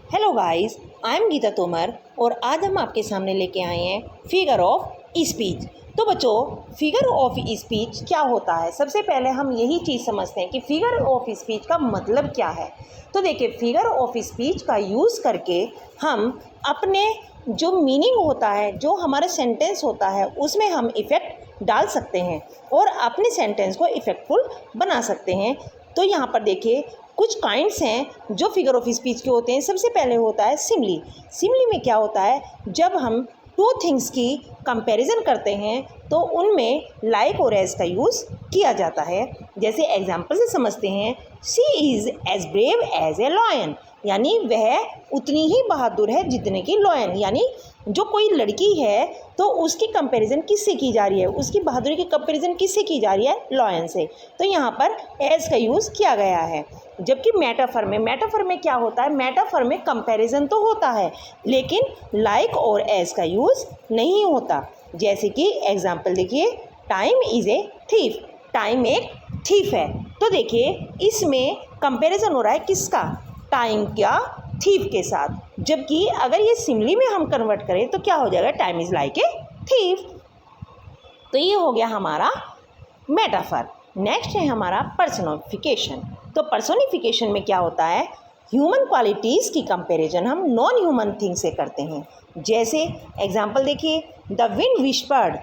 Hello guys, I am Geeta Tomar और आज हम आपके सामने लेके आए हैं फिगर ऑफ स्पीच। तो बच्चों, फिगर ऑफ स्पीच क्या होता है? सबसे पहले हम यही चीज़ समझते हैं कि फिगर ऑफ स्पीच का मतलब क्या है। तो देखिए, फिगर ऑफ स्पीच का यूज़ करके हम अपने जो मीनिंग होता है, जो हमारा सेंटेंस होता है, उसमें हम इफ़ेक्ट डाल सकते हैं और अपने सेंटेंस को इफ़ेक्टफुल बना सकते हैं। तो यहाँ पर देखिए, कुछ काइंड्स हैं जो फिगर ऑफ स्पीच के होते हैं। सबसे पहले होता है सिमली। सिमली में क्या होता है, जब हम टू थिंग्स की कंपैरिजन करते हैं तो उनमें लाइक और एज का यूज़ किया जाता है। जैसे एग्जाम्पल से समझते हैं, she is as brave as a lion, यानी वह उतनी ही बहादुर है जितने की लॉयन। यानी जो कोई लड़की है तो उसकी कंपैरिजन किससे की जा रही है, उसकी बहादुरी की कंपैरिजन किससे की जा रही है, लॉयन से। तो यहाँ पर एज का यूज़ किया गया है। जबकि मेटाफर में क्या होता है, मेटाफर में कंपैरिजन तो होता है लेकिन लाइक और एज का यूज़ नहीं होता। जैसे कि एग्जाम्पल देखिए, time is a thief, time एक थीफ है। तो देखिए, इसमें कंपैरिजन हो रहा है किसका, टाइम का थीफ के साथ। जबकि अगर ये सिमली में हम कन्वर्ट करें तो क्या हो जाएगा, time is like a thief. तो ये हो गया हमारा मेटाफर। नेक्स्ट है हमारा पर्सोनिफिकेशन। तो पर्सोनिफिकेशन में क्या होता है, ह्यूमन क्वालिटीज़ की कंपैरिजन हम नॉन ह्यूमन थिंग से करते हैं। जैसे एग्जांपल देखिए, the wind whispered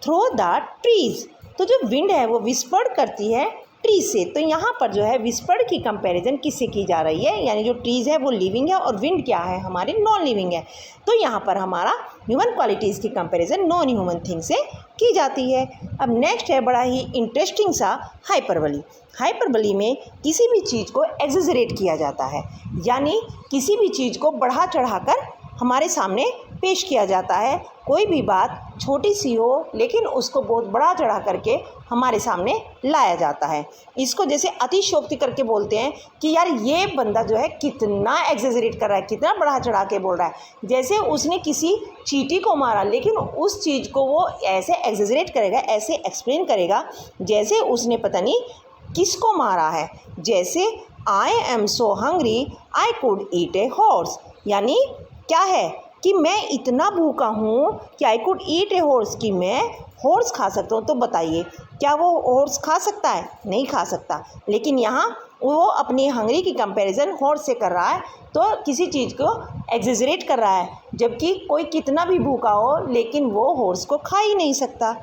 through the trees. तो जो विंड है वो विस्पर्ड करती है ट्री से। तो यहाँ पर जो है विस्पर्ड की कंपैरिजन किससे की जा रही है, यानी जो ट्रीज़ है वो लिविंग है और विंड क्या है, हमारी नॉन लिविंग है। तो यहाँ पर हमारा ह्यूमन क्वालिटीज़ की कंपैरिजन नॉन ह्यूमन थिंग से की जाती है। अब नेक्स्ट है बड़ा ही इंटरेस्टिंग सा हाइपरबली। हाइपरबली में किसी भी चीज़ को एग्जेजरेट किया जाता है, यानी किसी भी चीज़ को बढ़ा चढ़ाकर हमारे सामने पेश किया जाता है। कोई भी बात छोटी सी हो लेकिन उसको बहुत बड़ा चढ़ा करके हमारे सामने लाया जाता है। इसको जैसे अतिशयोक्ति करके बोलते हैं कि यार ये बंदा जो है कितना एग्जेजरेट कर रहा है, कितना बढ़ा चढ़ा के बोल रहा है। जैसे उसने किसी चींटी को मारा लेकिन उस चीज़ को वो ऐसे एग्जेजरेट करेगा, ऐसे एक्सप्लेन करेगा जैसे उसने पता नहीं किसको मारा है। जैसे I am so hungry I could eat a horse, यानी क्या है कि मैं इतना भूखा हूँ कि I could eat a horse, कि मैं हॉर्स खा सकता हूँ। तो बताइए, क्या वो हॉर्स खा सकता है? नहीं खा सकता। लेकिन यहाँ वो अपनी हंगरी की कंपैरिजन हॉर्स से कर रहा है, तो किसी चीज़ को एग्जेजरेट कर रहा है। जबकि कोई कितना भी भूखा हो लेकिन वो हॉर्स को खा ही नहीं सकता।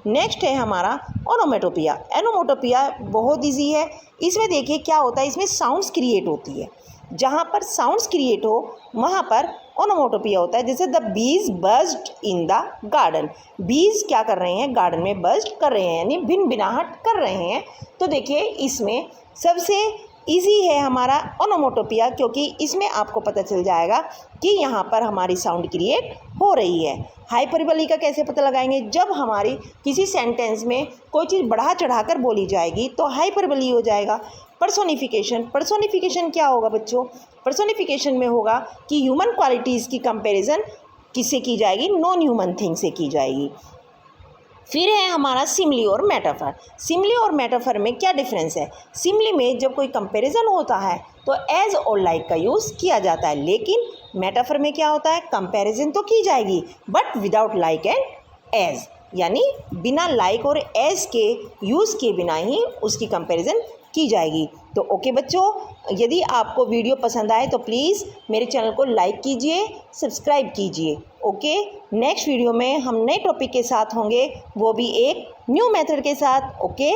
नेक्स्ट है हमारा ओनोमेटोपिया। एनोमोटोपिया बहुत ईजी है। इसमें देखिए क्या होता है, इसमें साउंड्स क्रिएट होती है। जहाँ पर साउंड्स क्रिएट हो वहाँ पर ओनोमोटोपिया होता है। जैसे the bees बज्ड in the garden, बीज क्या कर रहे हैं, गार्डन में बज्ड कर रहे हैं, यानी भिनभिनाहट कर रहे हैं। तो देखिए, इसमें सबसे इजी है हमारा ओनोमोटोपिया, क्योंकि इसमें आपको पता चल जाएगा कि यहाँ पर हमारी साउंड क्रिएट हो रही है। हाइपरबली का कैसे पता लगाएंगे, जब हमारी किसी सेंटेंस में कोई चीज़ बढ़ा चढ़ाकर बोली जाएगी तो हाइपरबली हो जाएगा। पर्सोनिफिकेशन क्या होगा बच्चों, पर्सोनिफिकेशन में होगा कि ह्यूमन क्वालिटीज़ की कंपैरिजन किससे की जाएगी, नॉन ह्यूमन थिंग से की जाएगी। फिर है हमारा सिमली और मेटाफर। सिमली और मेटाफर में क्या डिफरेंस है, सिमली में जब कोई कंपैरिजन होता है तो एज और लाइक का यूज़ किया जाता है, लेकिन मेटाफर में क्या होता है, कंपैरिजन तो की जाएगी but without like and as, यानी बिना लाइक और एज के यूज़ के बिना ही उसकी कंपैरिजन की जाएगी। तो ओके बच्चों, यदि आपको वीडियो पसंद आए तो प्लीज़ मेरे चैनल को लाइक कीजिए, सब्सक्राइब कीजिए। ओके, नेक्स्ट वीडियो में हम नए टॉपिक के साथ होंगे, वो भी एक न्यू मेथड के साथ। ओके।